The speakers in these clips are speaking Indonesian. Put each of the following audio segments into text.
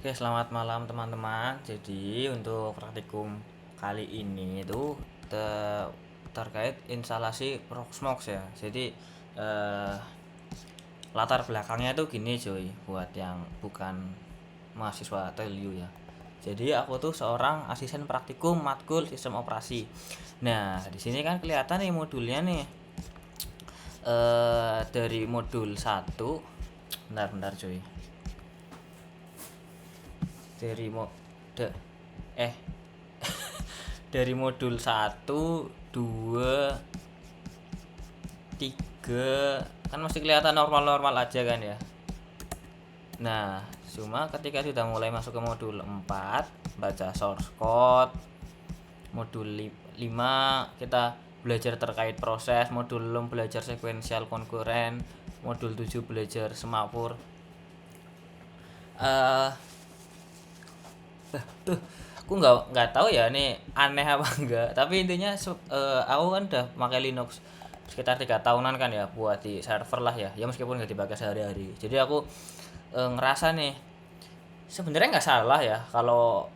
Oke, selamat malam teman-teman. Jadi untuk praktikum kali ini itu terkait instalasi Proxmox ya. Jadi eh, latar belakangnya itu gini cuy, buat yang bukan mahasiswa TELU ya. Jadi aku tuh seorang asisten praktikum matkul sistem operasi. Nah, di sini kan kelihatan nih modulnya nih. Dari modul satu, bentar cuy. Dari mode eh dari modul satu 2 3 kan masih kelihatan normal-normal aja kan ya. Nah, cuma ketika sudah mulai masuk ke modul 4 baca source code, modul 5 kita belajar terkait proses, modul 6 belajar sekuensial konkuren, modul 7 belajar semapur. eh tuh aku nggak tahu ya ini aneh apa enggak, tapi intinya aku kan udah pakai Linux sekitar 3 tahunan kan ya, buat di server lah ya, ya meskipun nggak dipakai sehari-hari. Jadi aku ngerasa nih sebenarnya nggak salah ya kalau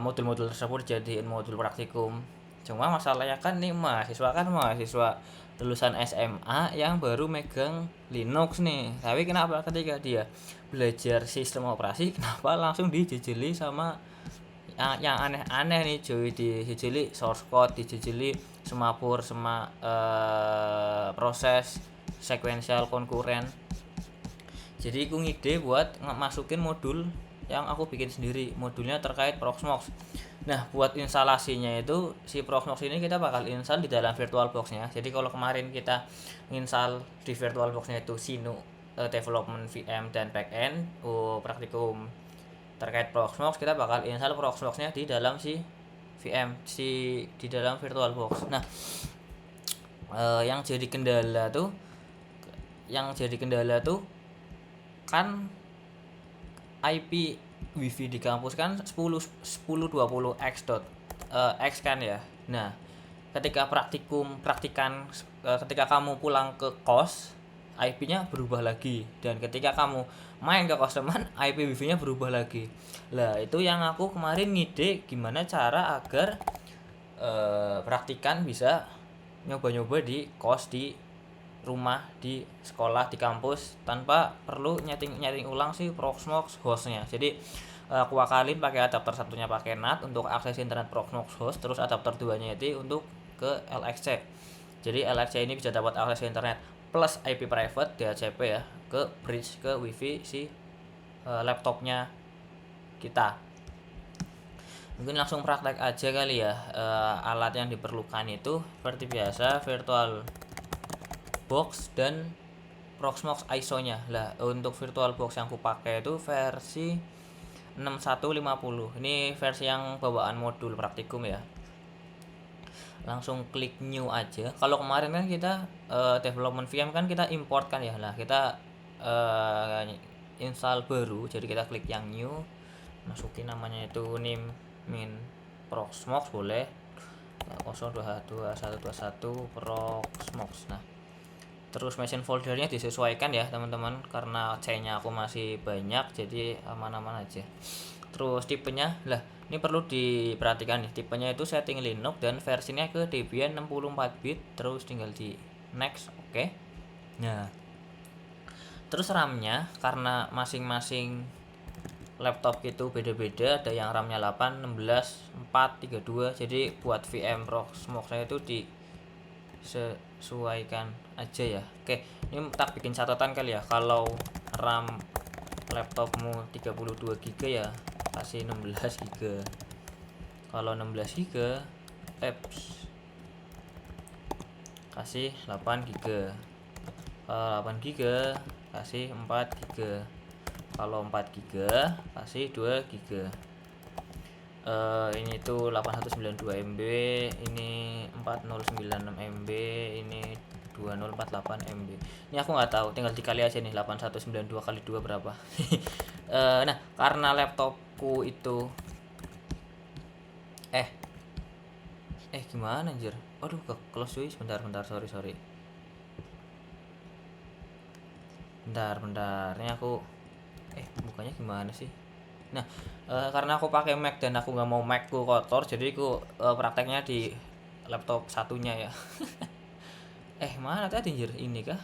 modul-modul tersebut jadiin modul praktikum. Cuma masalahnya kan nih mahasiswa lulusan SMA yang baru megang Linux nih. Tapi kenapa ketika dia belajar sistem operasi kenapa langsung dijejeli sama yang aneh-aneh nih cuy, dijejeli source code, dijejeli semapur sama proses sekuensial konkuren. Jadi aku ngide buat masukin modul yang aku bikin sendiri, modulnya terkait Proxmox. Nah, buat instalasinya itu si Proxmox ini kita bakal install di dalam VirtualBox-nya. Jadi kalau kemarin kita install di VirtualBox-nya itu Sinu development VM dan backend praktikum terkait Proxmox, kita bakal install Proxmox-nya di dalam si VM di dalam VirtualBox. Nah, yang jadi kendala tuh kan IP WiFi di kampus kan 10 20 x kan ya. Nah, ketika ketika kamu pulang ke kos, IP-nya berubah lagi, dan ketika kamu main ke kos teman, IP WiFi-nya berubah lagi. Lah, itu yang aku kemarin ngide gimana cara agar praktikan bisa nyoba-nyoba di kos, di rumah, di sekolah, di kampus, tanpa perlu nyeting ulang si Proxmox hostnya. Jadi aku akalin pakai adapter satunya pakai NAT untuk akses internet Proxmox host, terus adapter 2-nya itu untuk ke LXC. Jadi LXC ini bisa dapat akses internet plus IP private DHCP ya, ke bridge ke WiFi si laptopnya kita. Mungkin langsung praktek aja kali ya. Alat yang diperlukan itu seperti biasa virtual box dan Proxmox ISO-nya. Lah, untuk VirtualBox yang aku pakai itu versi 6150. Ini versi yang bawaan modul praktikum ya. Langsung klik new aja. Kalau kemarin kan kita development VM kan kita import kan ya. Lah, kita install baru. Jadi kita klik yang new. Masukin namanya itu name min Proxmox boleh. 02121 Proxmox. Nah, terus machine foldernya disesuaikan ya teman-teman, karena C-nya aku masih banyak jadi aman-aman aja. Terus tipenya, lah ini perlu diperhatikan nih, tipenya itu setting Linux dan versinya ke Debian 64 bit, terus tinggal di next. Oke. Nah, terus RAM-nya karena masing-masing laptop itu beda-beda, ada yang RAM-nya 8, 16, 4, 32. Jadi buat VM Proxmox-nya itu disesuaikan aja ya. Oke, ini tak bikin catatan kali ya. Kalau RAM laptopmu 32 GB ya kasih 16 GB. Kalau 16 GB kasih 8 GB. Kalau 8 GB kasih 4 GB. Kalau 4 GB kasih 2 GB. Ini tuh 8192 MB, ini 4096 MB, ini 2048 MB. Ini aku nggak tahu, tinggal dikali aja nih, 8192 kali 2 berapa. Nah, karena laptopku itu eh gimana anjir? Aduh, ke close cuy, sebentar, sorry. Bentar. Ini aku bukanya gimana sih? Nah, karena aku pakai Mac dan aku nggak mau Macku kotor, jadi aku prakteknya di laptop satunya ya. Mana tadi anjir ini kah?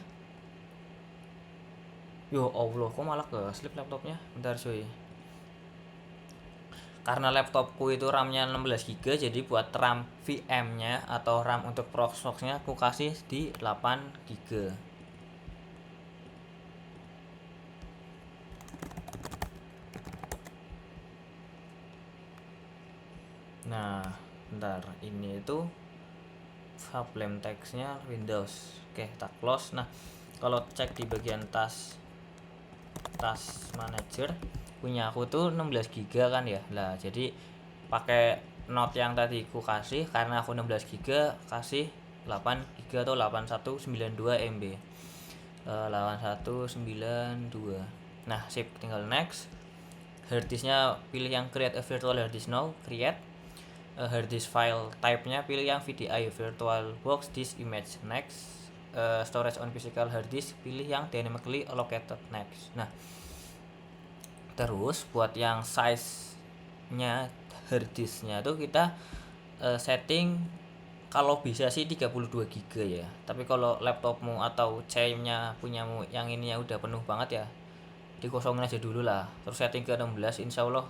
Yo Allah, kok malah ke slip laptopnya? Bentar cuy. Karena laptopku itu RAM-nya 16 GB, jadi buat RAM VM-nya atau RAM untuk Proxmox-nya aku kasih di 8 GB. Nah, bentar, ini itu problem text-nya Windows. Oke, kita close. Nah, kalau cek di bagian task manager punya aku tuh 16 GB kan ya. Lah, jadi pakai note yang tadi aku kasih, karena aku 16 GB kasih 8 GB atau 8192 MB. 8192. Nah, sip, tinggal next. Hard disk-nya pilih yang create a virtual hard disk now, create. Hard disk file type-nya pilih yang VDI, virtual box disk image, next. Storage on physical hard disk pilih yang dynamically allocated, next. Nah, terus buat yang size-nya hard disk-nya tuh kita setting kalau bisa sih 32 GB ya. Tapi kalau laptopmu atau C-nya punyamu yang ini ya udah penuh banget ya, dikosongin aja dulu lah. Terus setting ke 16, insya Allah.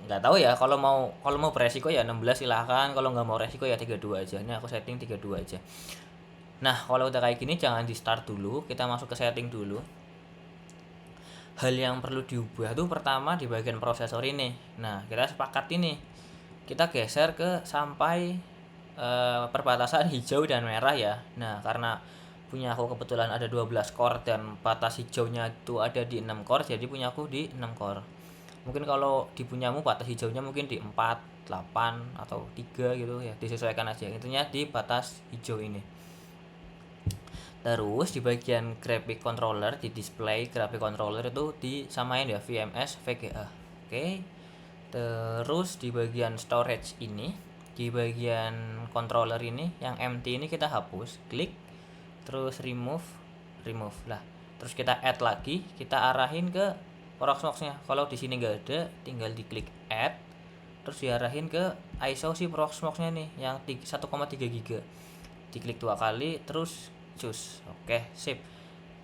Nggak tahu ya, kalau mau beresiko ya 16 silahkan, kalau nggak mau resiko ya 32 aja. Ini aku setting 32 aja. Nah, kalau udah kayak gini jangan di start dulu, kita masuk ke setting dulu. Hal yang perlu diubah tuh pertama di bagian prosesor ini. Nah, kita sepakat ini, kita geser ke sampai perbatasan hijau dan merah ya. Nah, karena punya aku kebetulan ada 12 core dan batas hijaunya itu ada di 6 core, jadi punya aku di 6 core. Mungkin kalau di punyamu batas hijaunya mungkin di 4, 8 atau 3 gitu ya, disesuaikan aja. Intinya di batas hijau ini. Terus di bagian graphic controller, di display graphic controller itu disamain ya VMS VGA. Oke. Terus di bagian storage ini, di bagian controller ini yang empty ini kita hapus, klik, terus remove lah. Terus kita add lagi, kita arahin ke Proxmox-nya. Kalau di sini nggak ada, tinggal diklik add, terus diarahin ke ISO si Proxmox-nya nih yang 1,3 GB. Diklik 2 kali, terus choose. Oke, sip.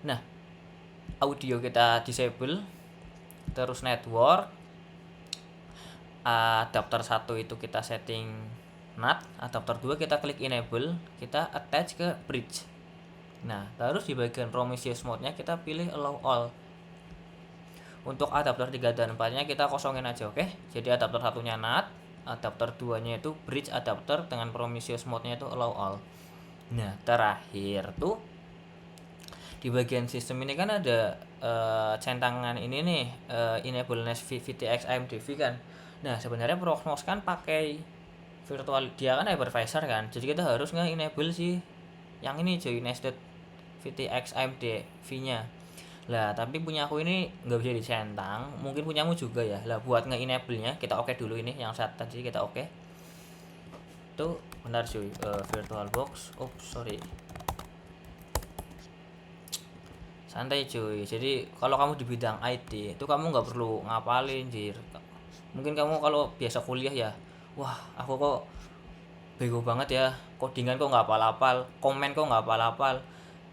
Nah, audio kita disable, terus network, adapter 1 itu kita setting NAT, adapter 2 kita klik enable, kita attach ke bridge. Nah, terus di bagian Prometheus mode-nya kita pilih allow all. Untuk adapter 3 dan 4-nya kita kosongin aja, oke? Jadi adapter 1-nya NAT, adapter 2-nya itu bridge adapter, dengan Prometheus mode-nya itu allow all. Nah, terakhir tuh di bagian sistem ini kan ada centangan ini nih, enable VTX AMD kan. Nah, sebenarnya Proxmox kan pakai virtual, dia kan hypervisor kan, jadi kita harus nge-enable sih yang ini cuy, nested VTX AMD V-nya. Lah, tapi punya aku ini nggak bisa dicentang, mungkin punyamu juga ya. Lah, buat nge-enable-nya kita oke dulu ini, yang saat tadi kita oke. Tuh, benar cuy, VirtualBox. Sorry. Santai cuy. Jadi kalau kamu di bidang IT itu kamu nggak perlu ngapalin jir. Mungkin kamu kalau biasa kuliah ya, wah aku kok bego banget ya, codingan kok nggak hafal-hafal, komen kok nggak hafal-hafal.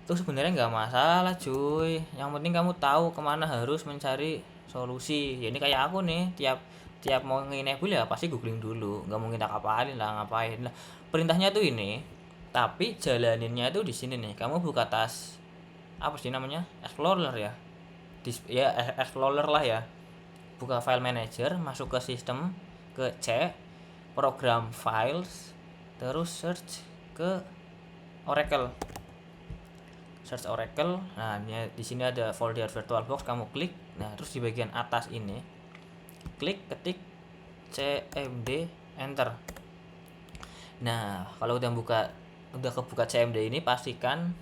Itu sebenarnya nggak masalah cuy. Yang penting kamu tahu kemana harus mencari solusi. Ya ini kayak aku nih, tiap mau nge-enable ya pasti googling dulu, nggak mungkin tak hafalin lah, ngapain lah. Perintahnya tuh ini, tapi jalaninnya itu di sini nih. Kamu buka tas apa sih namanya, Explorer ya, Explorer lah ya. Buka file manager, masuk ke sistem, ke C, program files, terus search ke Oracle. Nah, di sini ada folder VirtualBox, kamu klik. Nah, terus di bagian atas ini klik, ketik CMD, enter. Nah, kalau udah kebuka CMD ini, pastikan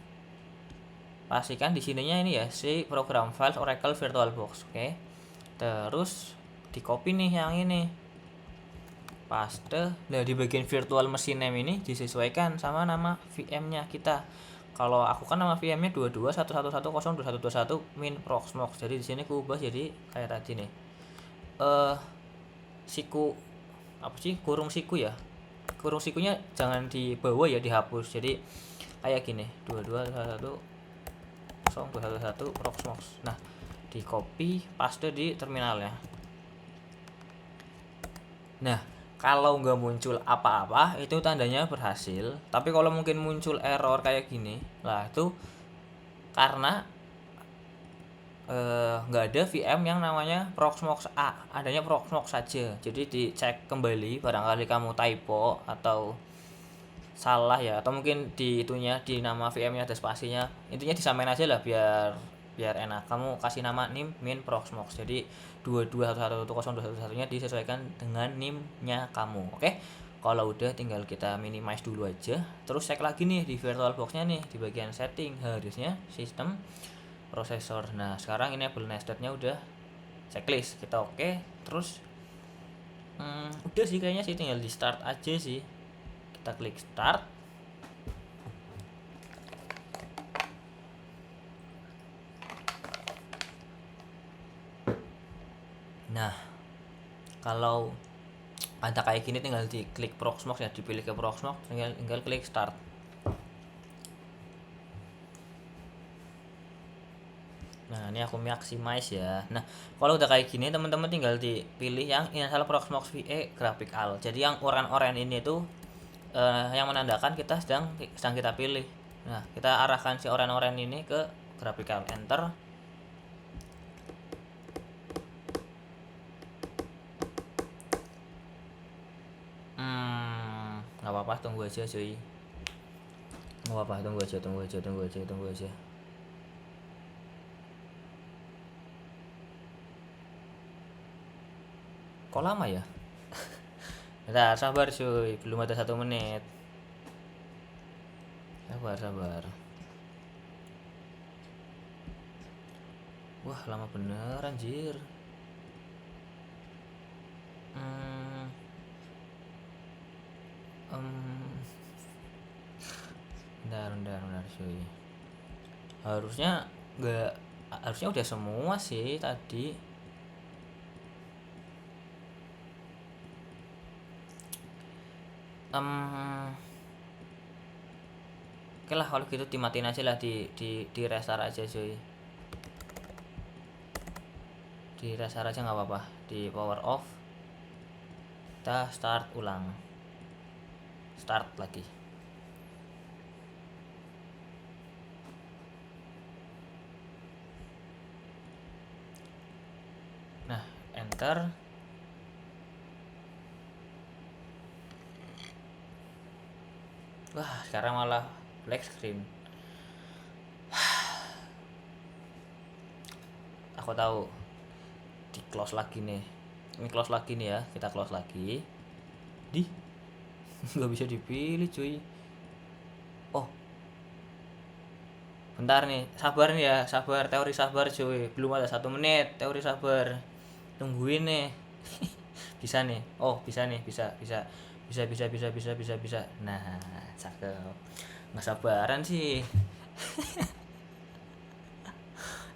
di sininya ini ya, si program files Oracle VirtualBox. Oke. Terus di copy nih yang ini, paste. Nah, di bagian virtual machine name ini disesuaikan sama nama VM-nya kita. Kalau aku kan nama VM-nya 22.111.0.2121 min Proxmox. Jadi di sini aku ubah jadi kayak tadi nih, eh siku apa sih, kurung siku ya, kurung sikunya jangan dibawa ya, dihapus. Jadi kayak gini, 2211 0211 proxmox. Nah, di copy paste di terminal ya. Nah, kalau nggak muncul apa-apa itu tandanya berhasil. Tapi kalau mungkin muncul error kayak gini, lah itu karena nggak ada VM yang namanya Proxmox A, adanya Proxmox saja. Jadi dicek kembali, barangkali kamu typo atau salah ya, atau mungkin di itunya, di nama VM-nya ada spasinya. Intinya disamain aja lah biar biar enak. Kamu kasih nama nim min Proxmox. Jadi 22111021 nya disesuaikan dengan NIM-nya kamu. Oke. Kalau udah tinggal kita minimize dulu aja. Terus cek lagi nih di VirtualBox-nya nih di bagian setting, harusnya sistem prosesor. Nah, sekarang enable nested-nya udah checklist, kita oke. Terus udah sih kayaknya sih, tinggal di start aja sih. Kita klik start. Nah, kalau ada kayak gini tinggal di klik Proxmox ya, dipilih ke Proxmox, tinggal klik start. Nah, ini aku maximize ya. Nah, kalau udah kayak gini teman-teman tinggal dipilih yang install Proxmox VE Graphical. Jadi yang oranye ini tuh yang menandakan kita sedang kita pilih. Nah, kita arahkan si oranye ini ke Graphical, enter. Nggak apa-apa, tunggu aja cuy. Nggak apa-apa, tunggu aja. Kok lama ya? Bentar, sabar cuy, belum ada 1 menit. Sabar. Wah, lama bener anjir. Bentar cuy. Harusnya udah semua sih tadi. Oke lah, kalau gitu dimatiin aja lah, di restart aja cuy. Di restart aja nggak apa-apa, di power off. Kita start ulang. Start lagi. Nah, enter. Wah, sekarang malah black screen. Aku tahu. Di close lagi nih. Ini close lagi nih ya. Kita close lagi. Nggak bisa dipilih cuy. Oh, bentar nih. Sabar nih ya. Sabar. Teori sabar cuy. Belum ada 1 menit. Teori sabar. Tungguin nih. Bisa nih. Oh, bisa nih. Bisa. Nah, cakep. Nggak sabaran sih.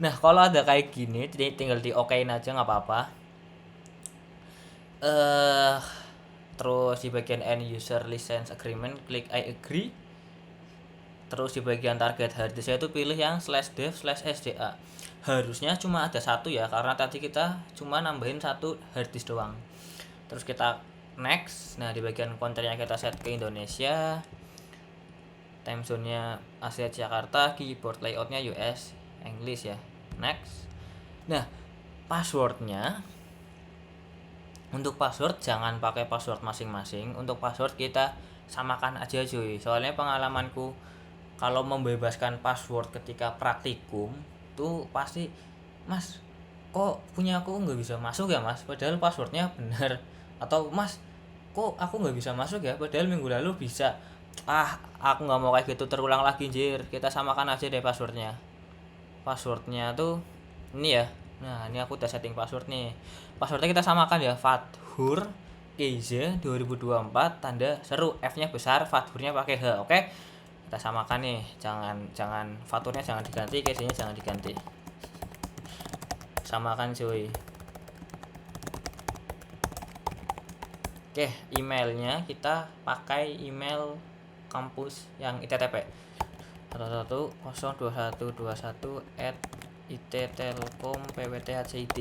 Nah, kalau ada kayak gini tinggal di okein aja, nggak apa-apa. Terus di bagian end user license agreement klik I agree. Terus di bagian target harddisk itu pilih yang /dev/sda. Harusnya cuma ada 1 ya, karena tadi kita cuma nambahin 1 harddisk doang. Terus kita next. Nah, di bagian kontennya kita set ke Indonesia, time zone-nya Asia Jakarta, keyboard layout-nya US English ya. Next. Nah, passwordnya, untuk password jangan pakai password masing-masing. Untuk password kita samakan aja cuy. Soalnya pengalamanku, kalau membebaskan password ketika praktikum tuh pasti, mas kok punya aku nggak bisa masuk ya mas, padahal passwordnya benar. Atau mas kok aku nggak bisa masuk ya, padahal minggu lalu bisa. Aku nggak mau kayak gitu terulang lagi jir. Kita samakan aja deh passwordnya tuh ini ya. Nah, ini aku udah setting password nih. Passwordnya kita samakan ya, Fathur Keiza 2024 tanda seru, F-nya besar, Fathurnya pakai H. Oke. Kita samakan nih, jangan Fathurnya jangan diganti, Keiza-nya jangan diganti. Samakan cuy. Oke, emailnya kita pakai email kampus yang ITTP 1102121@ittelkom.pwthcid.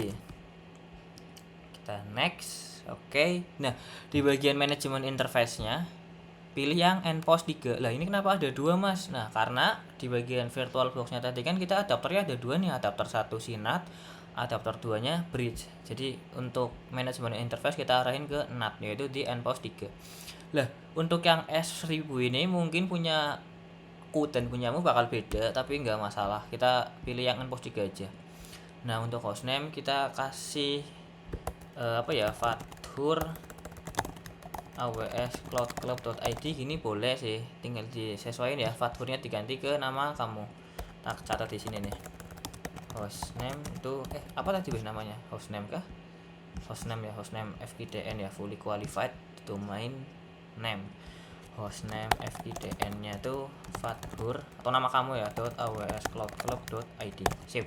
Kita next. Oke. Nah, di bagian manajemen interface-nya pilih yang Enpost 3. Lah ini kenapa ada dua, Mas? Nah, karena di bagian VirtualBox-nya tadi kan kita adapternya ada dua nih, adapter 1 SYNAT, adapter 2-nya bridge. Jadi untuk manajemen interface kita arahin ke NAT, yaitu di Enpost 3. Lah, untuk yang S1000 ini mungkin punya aku dan punyamu bakal beda, tapi nggak masalah. Kita pilih yang Enpost 3 aja. Nah, untuk hostname kita kasih Fathur awscloudclub.id gini boleh sih, tinggal disesuaikan ya, Fathurnya diganti ke nama kamu. Tak catat di sini nih. Hostname itu apa tadi namanya? Hostname kah? Hostname ya, hostname FKDN ya, fully qualified domain name. Hostname FKDN-nya itu Fathur atau nama kamu ya, .awscloudclub.id. Sip.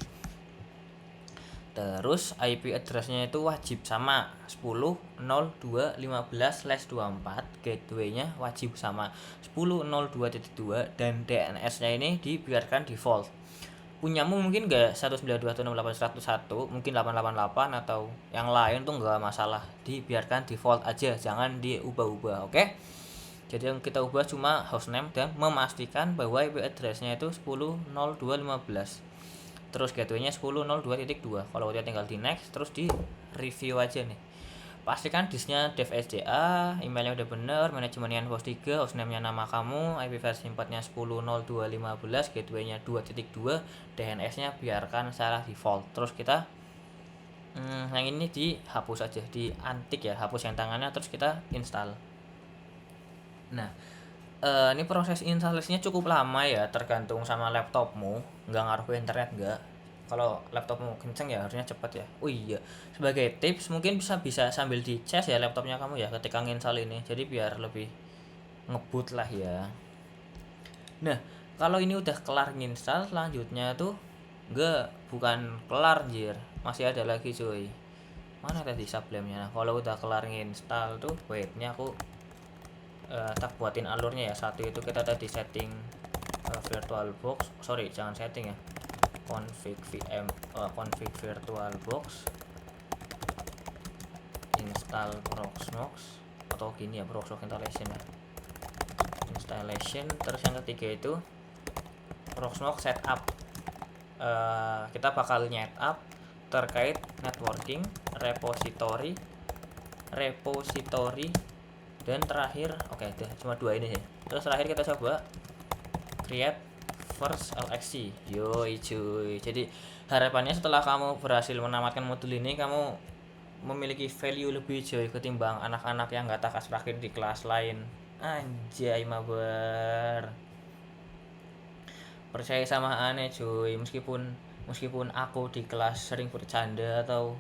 Terus IP address-nya itu wajib sama 10.02.15/24. Gateway-nya wajib sama 10.02.2 dan DNS-nya ini dibiarkan default. Punyamu mungkin enggak 192.168.101, mungkin 888 atau yang lain tuh enggak masalah. Dibiarkan default aja, jangan diubah-ubah, oke? Jadi yang kita ubah cuma hostname dan memastikan bahwa IP address-nya itu 10.02.15. Terus gateway-nya 10.02.2. Kalau udah tinggal di next, terus di review aja nih. Pastikan disknya dev SDA, emailnya udah bener, manajemennya Enpost 3, hostname-nya nama kamu, IP versi 4-nya 10.02.15, gateway-nya 2.2, DNS-nya biarkan secara default. Terus kita yang ini dihapus aja, di antik ya, hapus yang tangannya, terus kita install. Nah, ini proses installasinya cukup lama ya, tergantung sama laptopmu, nggak ngaruh ke internet nggak. Kalau laptopmu kenceng ya harusnya cepat ya. Oh iya, sebagai tips mungkin bisa sambil dicas ya laptopnya kamu ya ketika nginstal ini, jadi biar lebih ngebut lah ya. Nah, kalau ini udah kelar nginstal, selanjutnya tuh bukan kelar anjir, masih ada lagi cuy. Mana tadi Sublime-nya? Nah, kalau udah kelar nginstal tuh, wait, ini aku tak buatin alurnya ya. Satu itu kita tadi setting VirtualBox, sorry jangan setting ya, config VirtualBox, install Proxmox, atau gini ya, Proxmox installation. Terus yang ketiga itu Proxmox setup. Kita bakal nyetup terkait networking, repository, dan terakhir cuma dua ini sih. Terus terakhir kita coba create first LXC. Yoi cuy. Jadi harapannya setelah kamu berhasil menamatkan modul ini, kamu memiliki value lebih cuy ketimbang anak-anak yang gak takas prakir di kelas lain. Anjay mabar. Percaya sama aneh cuy, meskipun aku di kelas sering bercanda atau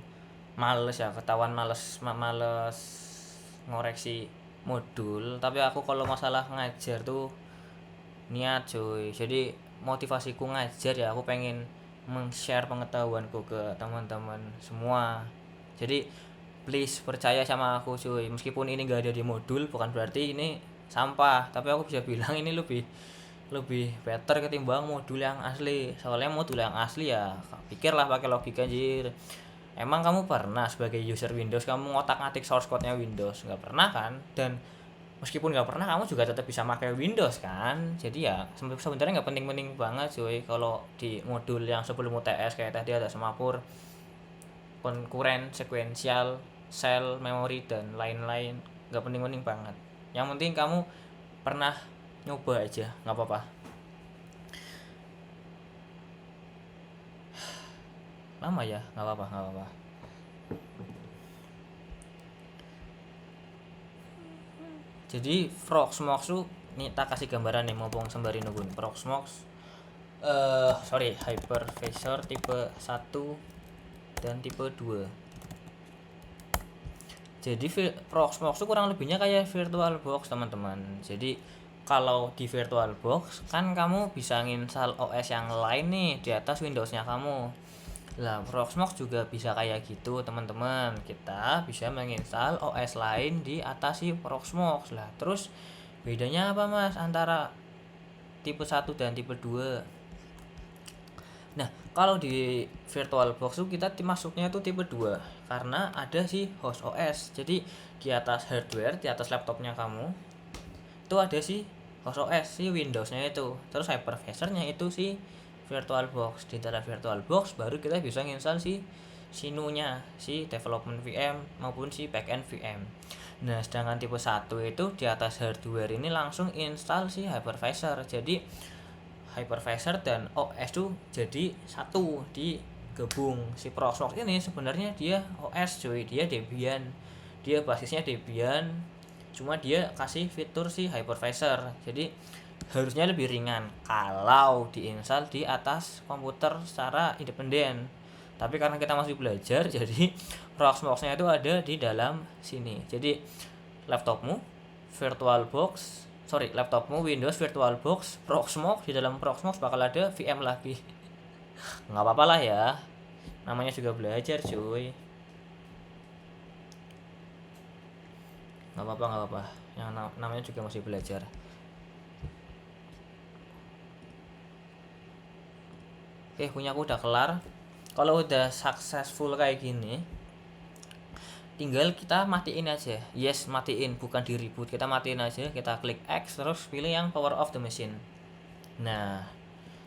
males ya, ketahuan males ngoreksi modul, tapi aku kalau masalah ngajar tuh niat cuy. Jadi motivasiku ngajar ya, aku pengen share pengetahuanku ke teman-teman semua. Jadi please percaya sama aku cuy, meskipun ini gak ada di modul bukan berarti ini sampah, tapi aku bisa bilang ini lebih better ketimbang modul yang asli. Soalnya modul yang asli ya pikirlah pakai logika anjir. Emang kamu pernah sebagai user Windows kamu ngotak-ngatik source code-nya Windows? Nggak pernah kan? Dan meskipun nggak pernah, kamu juga tetap bisa pakai Windows kan? Jadi ya sebenarnya nggak penting-penting banget cuy. Kalau di modul yang sebelum UTS kayak tadi ada semapur, konkuren, sekuensial, sel, memori, dan lain-lain, nggak penting-penting banget. Yang penting kamu pernah nyoba aja, nggak apa-apa. Lama ya, nggak apa-apa. Jadi Proxmox tuh nih tak kasih gambaran nih mumpung sembari nungguin. Proxmox hypervisor tipe 1 dan tipe 2. Jadi Proxmox tuh kurang lebihnya kayak VirtualBox teman-teman. Jadi kalau di VirtualBox kan kamu bisa nginstal OS yang lain nih di atas Windowsnya kamu. Lah, Proxmox juga bisa kayak gitu, teman-teman. Kita bisa menginstal OS lain di atas si Proxmox. Lah, terus bedanya apa, Mas, antara tipe 1 dan tipe 2? Nah, kalau di VirtualBox tuh kita masuknya tuh tipe 2 karena ada si host OS. Jadi di atas hardware, di atas laptopnya kamu itu ada si host OS, si Windowsnya itu. Terus hypervisornya itu si VirtualBox. Di dalam VirtualBox baru kita bisa nginstal si sinunya, si development VM maupun si backend VM. Nah, sedangkan tipe 1 itu di atas hardware ini langsung install si hypervisor. Jadi hypervisor dan OS tuh jadi satu digabung. Si Proxmox ini sebenarnya dia OS cuy, dia Debian, dia basisnya Debian, cuma dia kasih fitur si hypervisor, jadi harusnya lebih ringan kalau diinstal di atas komputer secara independen. Tapi karena kita masih belajar, jadi Proxmox-nya itu ada di dalam sini. Jadi laptopmu laptopmu Windows VirtualBox Proxmox, di dalam Proxmox bakal ada VM lagi. Nggak apa-apa lah ya, namanya juga belajar cuy. Nggak apa-apa, yang namanya juga masih belajar. Oke, punya aku udah kelar. Kalau udah successful kayak gini, tinggal kita matiin aja. Yes, matiin, bukan di reboot. Kita matiin aja, kita klik X terus pilih yang power off the machine. Nah,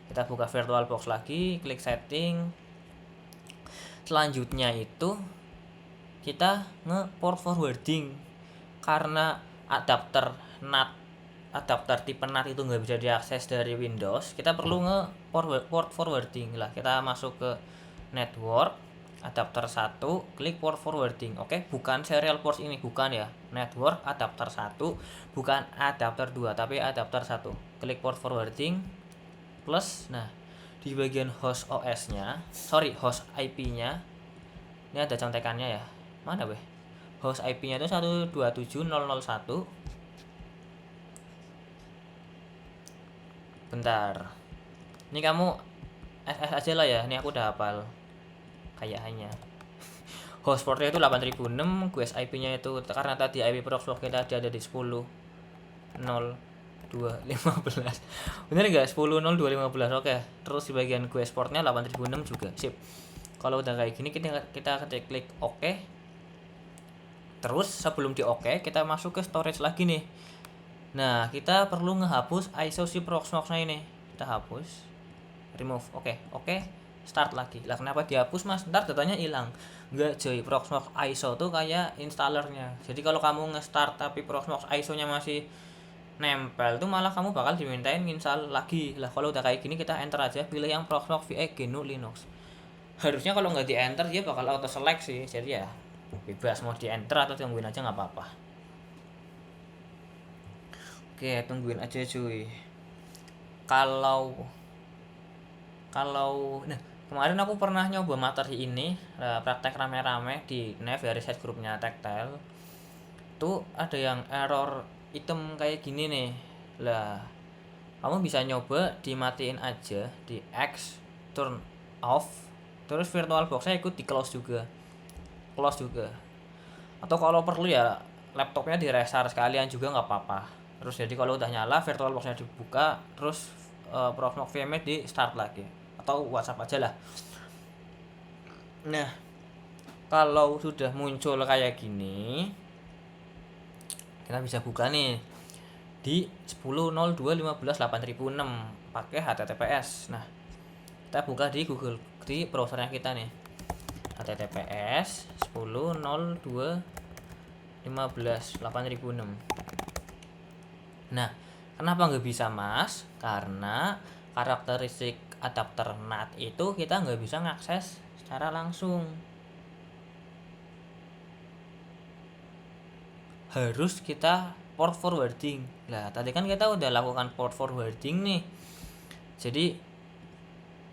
kita buka VirtualBox lagi, klik setting. Selanjutnya itu kita nge-port forwarding, karena adapter tipe NAT itu nggak bisa diakses dari Windows. Kita perlu port forwarding lah. Kita masuk ke network, adapter 1, klik port forwarding. Oke, bukan serial port ini, bukan ya. Network adapter 1, bukan adapter 2, tapi adapter 1. Klik port forwarding plus. Nah, di bagian host OS-nya, host IP-nya, ini ada contekannya ya. Mana weh? Host IP-nya itu 127.0.0.1. Bentar. Ini kamu SS aja lah ya. Ini aku udah hafal. Kayaknya. Host portnya itu 8006, QoS IP-nya itu karena tadi IP Proxmox kita ada di 10.0.2.15. Bener enggak? 10.0.2.15. Oke. Terus di bagian QoS portnya 8006 juga. Sip. Kalau udah kayak gini kita klik OK. Terus sebelum di OK, kita masuk ke storage lagi nih. Nah, kita perlu ngehapus ISO si Proxmox-nya ini. Kita hapus, remove, oke, start lagi. Lah kenapa dihapus, Mas? Ntar datanya hilang. Enggak coy, Proxmox ISO tuh kayak installernya. Jadi kalau kamu nge-start tapi Proxmox ISO-nya masih nempel tuh malah kamu bakal dimintain install lagi. Lah kalau udah kayak gini kita enter aja, pilih yang Proxmox VE GNU Linux. Harusnya kalau nggak di enter dia bakal auto select sih. Jadi ya bebas mau di enter atau tungguin aja nggak apa-apa. Oke, tungguin aja cuy. Kalau nah, kemarin aku pernah nyoba materi ini, praktek rame-rame di Nev ya, riset grupnya Tactile. Tuh ada yang error item kayak gini nih. Lah, kamu bisa nyoba dimatiin aja, di X turn off, terus VirtualBox-nya ikut di close juga. Atau kalau perlu ya laptopnya di restart sekalian juga nggak apa-apa. Terus jadi kalau udah nyala VirtualBox-nya dibuka, terus Proxmox VM di start lagi, atau WhatsApp aja lah. Nah, kalau sudah muncul kayak gini, kita bisa buka nih di 10.02.15.8006 pakai HTTPS. Nah, kita buka di Google, di browsernya kita nih, HTTPS 10.02.15.8006. Nah, kenapa nggak bisa, Mas? Karena karakteristik adapter NAT itu kita nggak bisa ngakses secara langsung. Harus kita port forwarding. Lah, tadi kan kita udah lakukan port forwarding nih.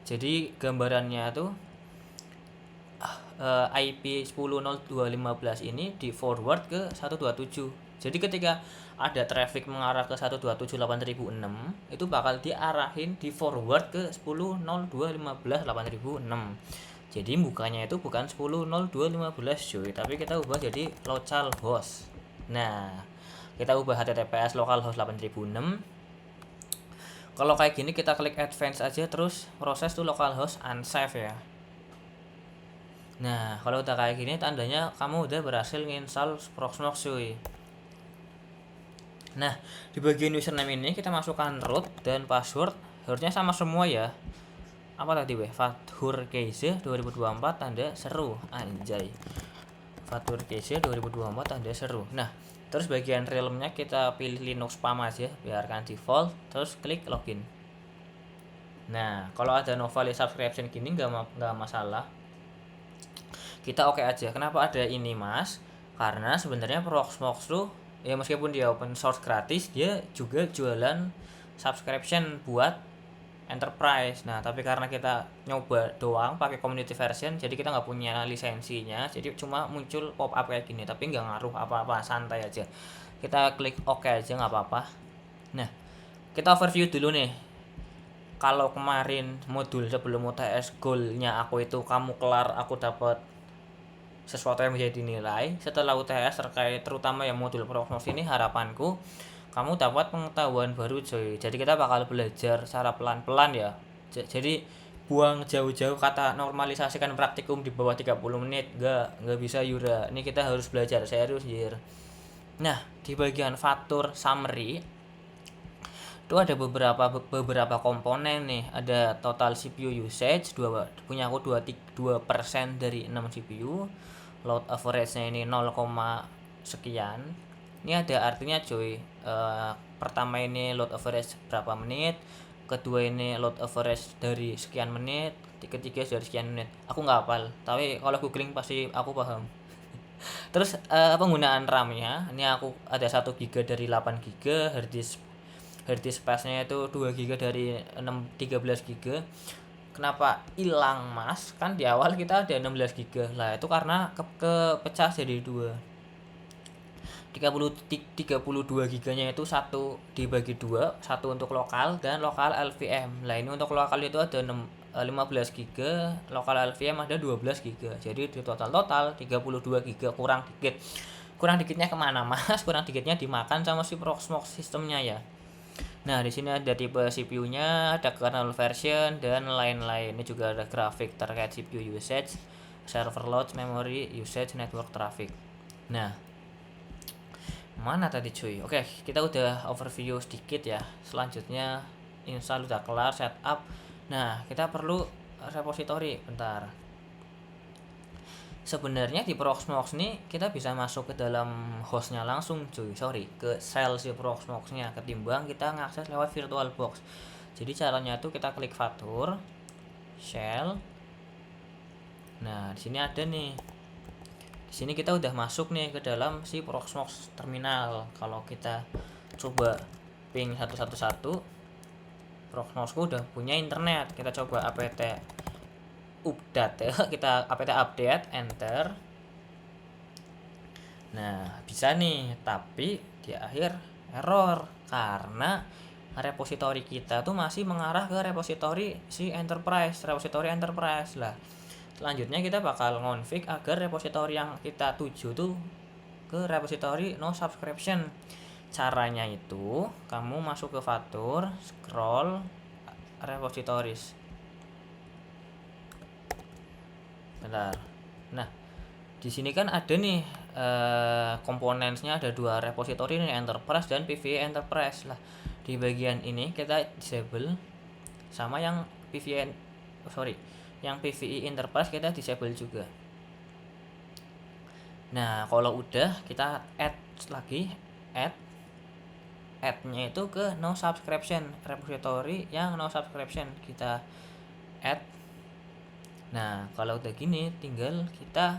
Jadi gambarannya tuh IP 10.02.15 ini di forward ke 127. Jadi ketika ada traffic mengarah ke 127.8006, itu bakal diarahin di forward ke 10.02.15.8006. Jadi bukanya itu bukan 10.02.15 cuy, tapi kita ubah jadi localhost. Nah, kita ubah https localhost 8006. Kalau kayak gini kita klik advance aja, terus proses tuh localhost unsafe ya. Nah, kalau udah kayak gini tandanya kamu udah berhasil nginstall Proxmox cuy. Nah, di bagian username ini kita masukkan root dan password, harusnya sama semua ya. Apa tadi weh? Fathur Keize 2024 tanda seru, anjay. Fathur Keize 2024 tanda seru. Nah, terus bagian realmnya kita pilih Linux PAM aja, biarkan default, terus klik login. Nah, kalau ada no valid subscription gini nggak masalah, kita oke aja. Kenapa ada ini mas? Karena sebenarnya Proxmox tuh ya meskipun dia open source gratis, dia juga jualan subscription buat enterprise. Nah, tapi karena kita nyoba doang pakai community version, jadi kita nggak punya lisensinya, jadi cuma muncul pop up kayak gini, tapi nggak ngaruh apa-apa, santai aja. Kita klik oke aja, nggak apa-apa. Nah, kita overview dulu nih. Kalau kemarin modul sebelum UTS goalnya aku itu kamu kelar, aku dapat sesuatu yang menjadi nilai. Setelah UTS terkait terutama yang modul Proxmox ini, harapanku kamu dapat pengetahuan baru coy. Jadi kita bakal belajar secara pelan-pelan ya. Jadi buang jauh-jauh kata normalisasikan praktikum di bawah 30 menit, nggak bisa Yura. Ini kita harus belajar serius jir. Nah, di bagian faktur summary itu ada beberapa komponen nih. Ada total CPU usage, punya aku 2% dari 6 CPU. Load average-nya ini 0, sekian. Ini ada artinya cuy. Pertama ini load average berapa menit, kedua ini load average dari sekian menit, ketiga dari sekian menit. Aku nggak hafal, tapi kalau googling pasti aku paham. Terus penggunaan RAM-nya ini aku ada 1 GB dari 8 GB, hard disk space-nya itu 2 GB dari 13 GB. Kenapa hilang mas? Kan di awal kita ada 16 GB lah, itu karena kepecah jadi 32 GB-nya itu satu dibagi 2, satu untuk lokal dan lokal LVM. Lah ini untuk lokal itu ada 15 GB, lokal LVM ada 12 GB. Jadi di total 32 GB, kurang dikitnya kemana mas? Kurang dikitnya dimakan sama si Proxmox sistemnya ya. Nah, di sini ada tipe CPU-nya, ada kernel version dan lain-lain. Ini juga ada grafik terkait CPU usage, server load, memory usage, network traffic. Nah, mana tadi cuy? Oke, kita udah overview sedikit ya. Selanjutnya install udah kelar, setup. Nah, kita perlu repository. Bentar. Sebenarnya di Proxmox nih kita bisa masuk ke dalam hostnya langsung cuy. Ke shell si Proxmox-nya ketimbang kita ngakses lewat VirtualBox. Jadi caranya tuh kita klik fathur, shell. Nah, di sini ada nih. Di sini kita udah masuk nih ke dalam si Proxmox terminal. Kalau kita coba ping 111, Proxmoxku udah punya internet. Kita coba apt update ya. Kita apt update, enter. Nah, bisa nih, tapi di akhir error karena repository kita tuh masih mengarah ke repository repository enterprise lah. Selanjutnya kita bakal ngonfig agar repository yang kita tuju tuh ke repository no subscription. Caranya itu kamu masuk ke fathur, scroll repositories. Bentar. Nah, di sini kan ada nih komponennya, ada 2 repository nih, enterprise dan PVE enterprise lah. Di bagian ini kita disable, sama yang yang PVE enterprise kita disable juga. Nah, kalau udah kita add lagi, add-nya itu ke no subscription, repository yang no subscription kita add. Nah, kalau udah gini tinggal kita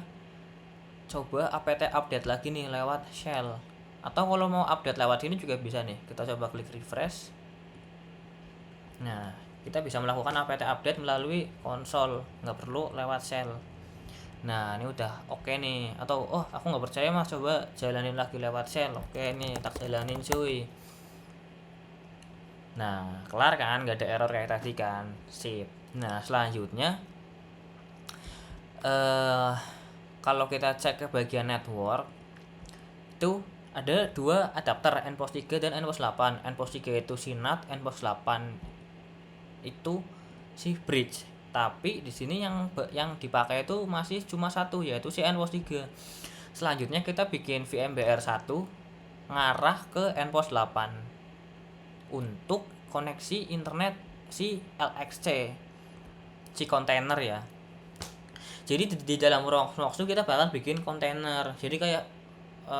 coba apt update lagi nih lewat shell. Atau kalau mau update lewat sini juga bisa nih. Kita coba klik refresh. Nah, kita bisa melakukan apt update melalui konsol, nggak perlu lewat shell. Nah, ini udah oke nih. Atau aku nggak percaya mas, coba jalanin lagi lewat shell. Oke nih, tak jalanin cuy. Nah, kelar kan, nggak ada error kayak tadi kan. Sip. Nah, selanjutnya eh kalau kita cek ke bagian network itu ada dua adapter nPOS 3 dan nPOS 8. nPOS 3 itu si NAT, nPOS 8 itu si bridge. Tapi di sini yang dipakai itu masih cuma satu, yaitu si nPOS 3. Selanjutnya kita bikin VMBR 1 ngarah ke nPOS 8 untuk koneksi internet si LXC, si kontainer ya. Jadi di dalam Proxmox itu kita bakal bikin kontainer. Jadi kayak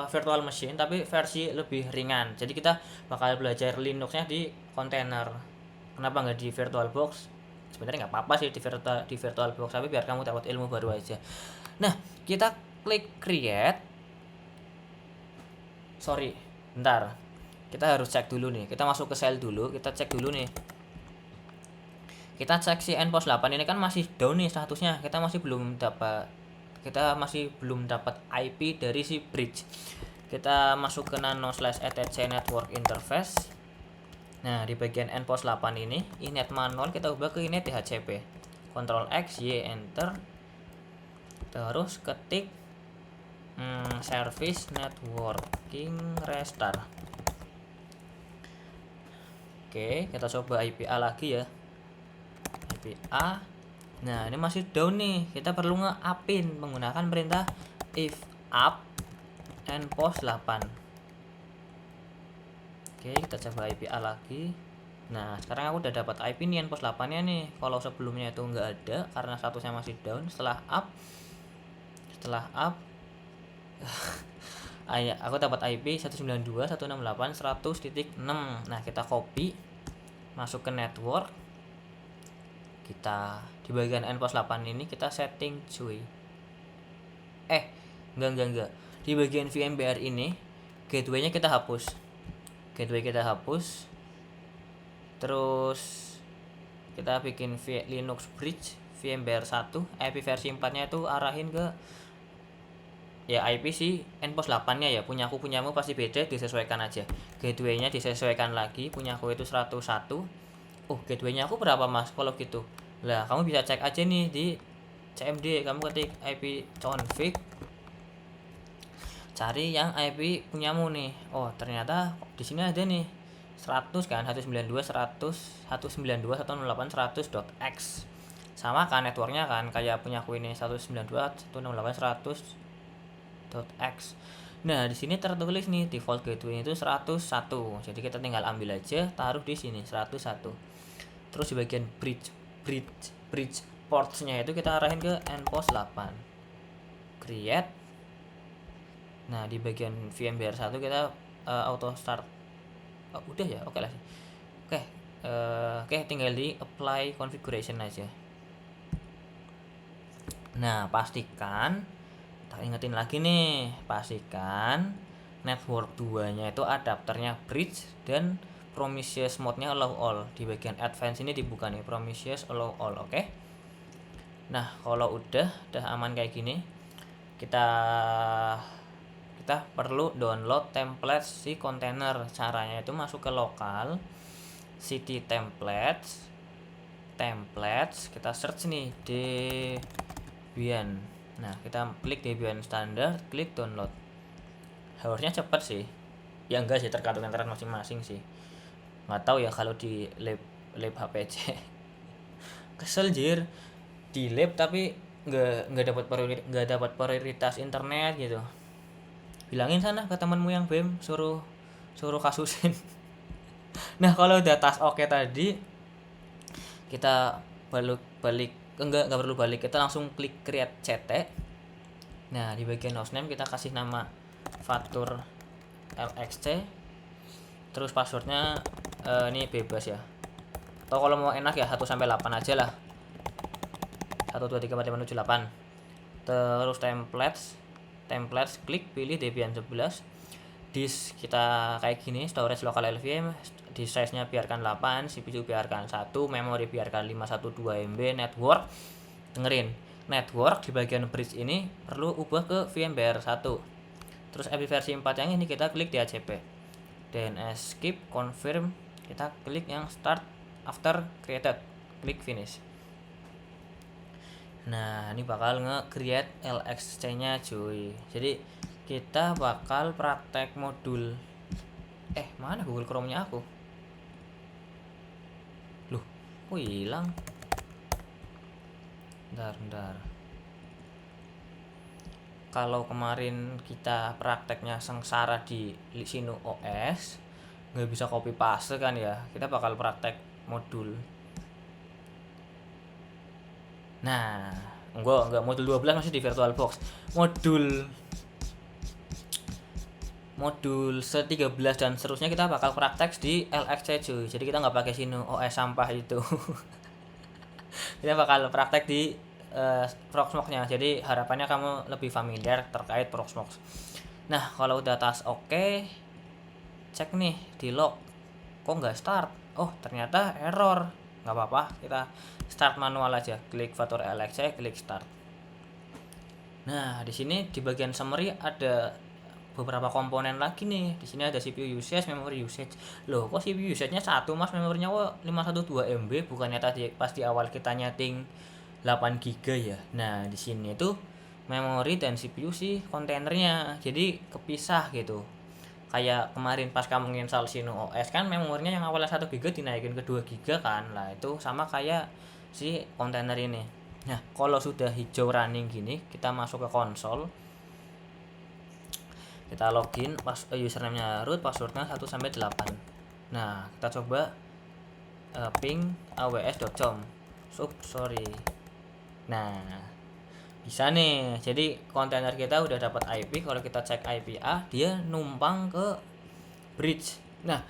virtual machine tapi versi lebih ringan. Jadi kita bakal belajar Linuxnya di kontainer. Kenapa nggak di VirtualBox? Sebenarnya nggak apa-apa sih di VirtualBox, tapi biar kamu dapat ilmu baru aja. Nah, kita klik create. Sorry, bentar. Kita harus cek dulu nih. Kita masuk ke shell dulu. Kita cek dulu nih. Kita cek si nPOS 8 ini kan masih down nih statusnya. Kita masih belum dapat IP dari si bridge. Kita masuk ke nano/etc network interface. Nah, di bagian nPOS 8 ini inet manual kita ubah ke inet DHCP. Ctrl X, Y, enter. Terus ketik service networking restart. Oke, kita coba IPA lagi ya. IPA. Nah, ini masih down nih. Kita perlu nge-upin menggunakan perintah if up nPOS 8. Oke, kita coba IPA lagi. Nah, sekarang aku udah dapat IP nih nPOS 8-nya nih. Kalau sebelumnya itu nggak ada karena statusnya masih down. Setelah up aku dapat IP 192.168.100.6. Nah, kita copy masuk ke network. Kita di bagian nPOS 8 ini kita setting cuy. Enggak. Di bagian VMBR ini gateway-nya kita hapus. Terus kita bikin Linux bridge VMBR 1, IP versi 4-nya itu arahin ke ya IP si nPOS 8-nya ya. Punyamu pasti beda, disesuaikan aja. Gateway-nya disesuaikan lagi, punyaku itu 101. Gateway-nya aku berapa mas kalau gitu? Lah, kamu bisa cek aja nih di CMD, kamu ketik IP config, cari yang IP punyamu nih. Ternyata di sini ada nih 100 kan, 192.168.100.x. Sama kan networknya kan, kayak punyaku ini 192.168.100.x. Nah, di sini tertulis nih default gateway itu 101. Jadi kita tinggal ambil aja, taruh di sini 101. Terus di bagian bridge ports-nya itu kita arahin ke nPOS 8. Create. Nah, di bagian VMBR 1 kita auto start. Udah ya, oke lah. Oke, tinggal di apply configuration aja. Nah, pastikan, tak ingetin lagi nih, pastikan network 2-nya itu adapternya bridge dan Prometheus mode-nya allow all. Di bagian advance ini dibuka nih, Prometheus allow all, oke? Nah, kalau udah aman kayak gini, kita perlu download template si kontainer. Caranya itu masuk ke lokal, cd templates, kita search nih Debian. Nah, kita klik Debian standar, klik download. Harusnya cepet sih. Ya enggak sih, tergantung internet masing-masing sih. Nggak tahu ya kalau di lab HPC. Kesel jir, di lab tapi nggak dapat prioritas internet gitu. Bilangin sana ke temanmu yang BEM, suruh kasusin. Nah, kalau udah tas oke tadi, kita nggak perlu balik, kita langsung klik create CT. Nah, di bagian hostname kita kasih nama Fatur LXC. Terus passwordnya ini bebas ya. Atau kalau mau enak ya 1 sampai 8 aja lah. 1 2 3 4 5 6 7 8. Terus templates klik pilih Debian 11. Disk kita kayak gini, storage local LVM, disk size-nya biarkan 8, CPU biarkan 1, memori biarkan 512 MB, network. Dengerin. Network di bagian bridge ini perlu ubah ke VMBR 1. Terus IP versi 4 yang ini kita klik DHCP. DNS skip, confirm, kita klik yang start after created, klik finish. Nah, ini bakal nge-create LXC-nya cuy. Jadi kita bakal praktek modul. Mana Google Chrome-nya aku? Loh, kok hilang? Bentar. Kalau kemarin kita prakteknya sengsara di Linux OS, nggak bisa copy paste kan ya. Kita bakal praktek modul. Nah, enggak modul 12 masih di VirtualBox. Modul se-13 dan seterusnya kita bakal praktek di LXC cuy. Jadi kita nggak pakai Linux OS sampah itu. Kita bakal praktek di Proxmox-nya. Jadi harapannya kamu lebih familiar terkait Proxmox. Nah, kalau udah tas oke, cek nih di log. Kok nggak start? Oh, ternyata error. Nggak apa-apa, kita start manual aja. Klik Vatur LXC, klik start. Nah, di sini di bagian summary ada beberapa komponen lagi nih. Di sini ada CPU usage, memory usage. Loh, kok CPU usage-nya 1, Mas? Memorinya kok 512 MB? Bukannya tadi pas di awal kita nyeting 8 GB ya. Nah, di sini tuh memori dan CPU sih kontainernya. Jadi kepisah gitu. Kayak kemarin pas kamu install Linux OS kan memorinya yang awalnya 1 GB dinaikin ke 2 GB kan. Lah, itu sama kayak si kontainer ini. Nah, kalau sudah hijau running gini, kita masuk ke konsol. Kita login, username-nya root, passwordnya 1 sampai 8. Nah, kita coba ping aws.com. Sorry. Nah, bisa nih. Jadi kontainer kita udah dapat IP. Kalau kita cek IP A, dia numpang ke bridge. Nah,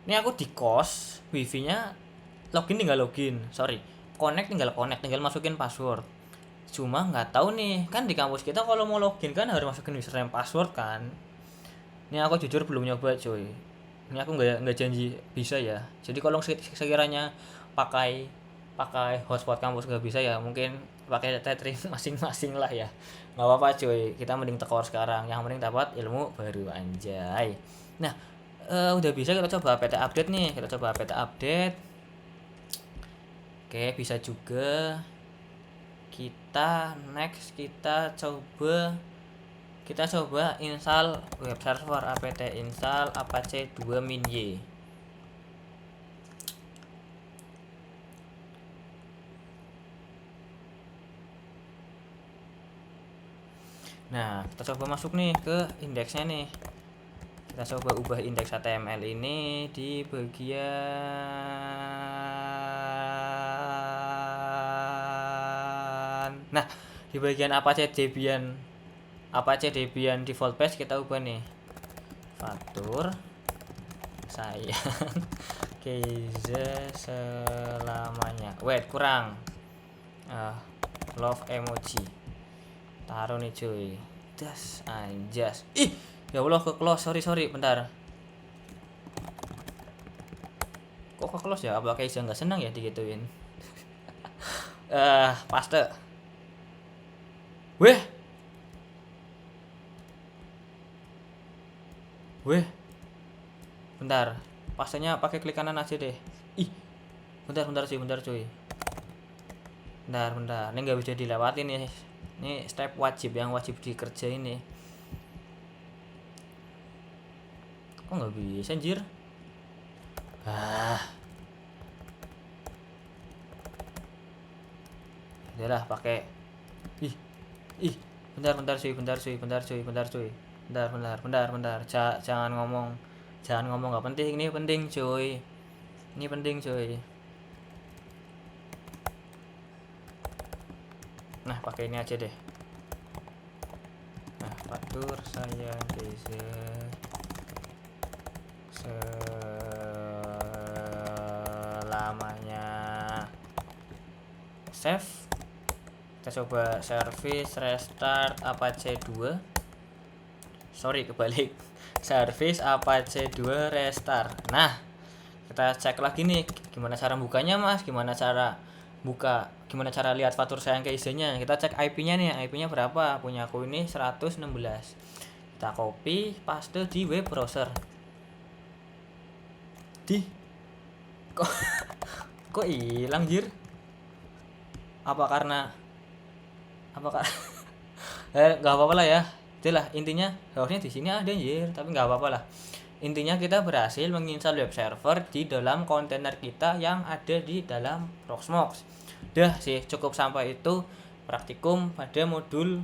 ini aku di kos, wifi-nya login tinggal login. Connect tinggal masukin password. Cuma nggak tahu nih, kan di kampus kita kalau mau login kan harus masukin username password kan. Ini aku jujur belum nyoba cuy. Ini aku nggak janji bisa ya. Jadi kalau sekiranya pakai hotspot kampus nggak bisa ya, mungkin pakai tethering masing-masing lah ya. Nggak apa-apa cuy, kita mending tekor sekarang. Yang penting dapat ilmu baru, anjay. Nah, udah bisa, kita coba apt update nih. Kita coba apt update. Oke, bisa juga. Kita next, kita coba install web server apt install apache 2 min-y. Nah, kita coba masuk nih ke indeksnya nih. Kita coba ubah indeks HTML ini di bagian, nah, di bagian Apache Debian default page kita ubah nih. Fatur sayang Keiza selamanya. Kurang. Love emoji. Taruh nih cuy. Das anjas. Ya Allah, ke close. Sorry, bentar. Kok ke close ya? Apa Keiza nggak senang ya digituin? Paste. Bentar. Pastenya pakai klik kanan aja deh. Bentar cuy. Bentar. Ini nggak bisa dilewati nih. Ini step wajib yang wajib dikerjain nih. Kok nggak bisa anjir? Udahlah pakai. Bentar cuy. Bentar. Jangan ngomong nggak penting. Ini penting cuy. Nah, pakai ini aja deh. Nah, fatur sayang Keiza selamanya. Save. Kita coba service restart apache 2. Sorry, kebalik. Service apache 2 restart. Nah, kita cek lagi nih gimana cara bukanya, Mas. Gimana cara lihat fatur sayang Keizanya. Kita cek IP-nya nih. IP-nya berapa? Punya aku ini 116. Kita copy, paste di web browser. Kok hilang, jir? Apa karena Apakah nggak apa-apa lah ya, itulah intinya. Harusnya di sini ada anjir, tapi nggak apa-apa lah. Intinya kita berhasil menginstal web server di dalam kontainer kita yang ada di dalam Proxmox. Udah sih, cukup sampai itu praktikum pada modul,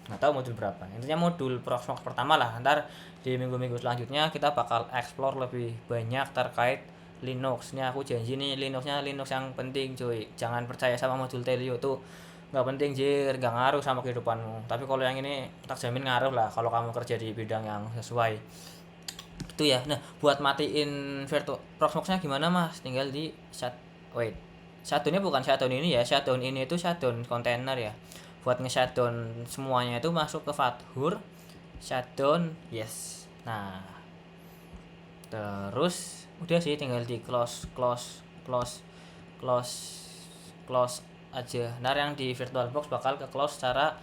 nggak tahu modul berapa, intinya modul Proxmox pertama lah. Ntar di minggu-minggu selanjutnya kita bakal explore lebih banyak terkait Linux. Ini aku janji nih, Linuxnya Linux yang penting cuy, jangan percaya sama modul Telio tuh, nggak penting jir, nggak ngaruh sama kehidupanmu. Tapi kalau yang ini tak jamin ngaruh lah kalau kamu kerja di bidang yang sesuai itu ya. Nah, buat matiin Proxmox-nya gimana mas? Tinggal di wait, shutdownnya bukan shutdown ini ya, shutdown ini itu shutdown kontainer ya. Buat nge-shutdown semuanya itu masuk ke Fathur shutdown, yes. Nah, terus udah sih, tinggal di close close aja. Nah, yang di VirtualBox bakal ke close secara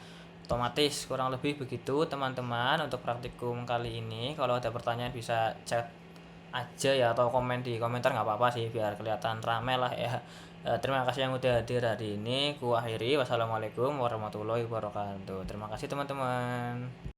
otomatis, kurang lebih begitu teman-teman untuk praktikum kali ini. Kalau ada pertanyaan bisa chat aja ya, atau komen di komentar, nggak apa-apa sih, biar kelihatan rame lah ya. Terima kasih yang udah hadir hari ini. Ku akhiri, wassalamualaikum warahmatullahi wabarakatuh. Terima kasih teman-teman.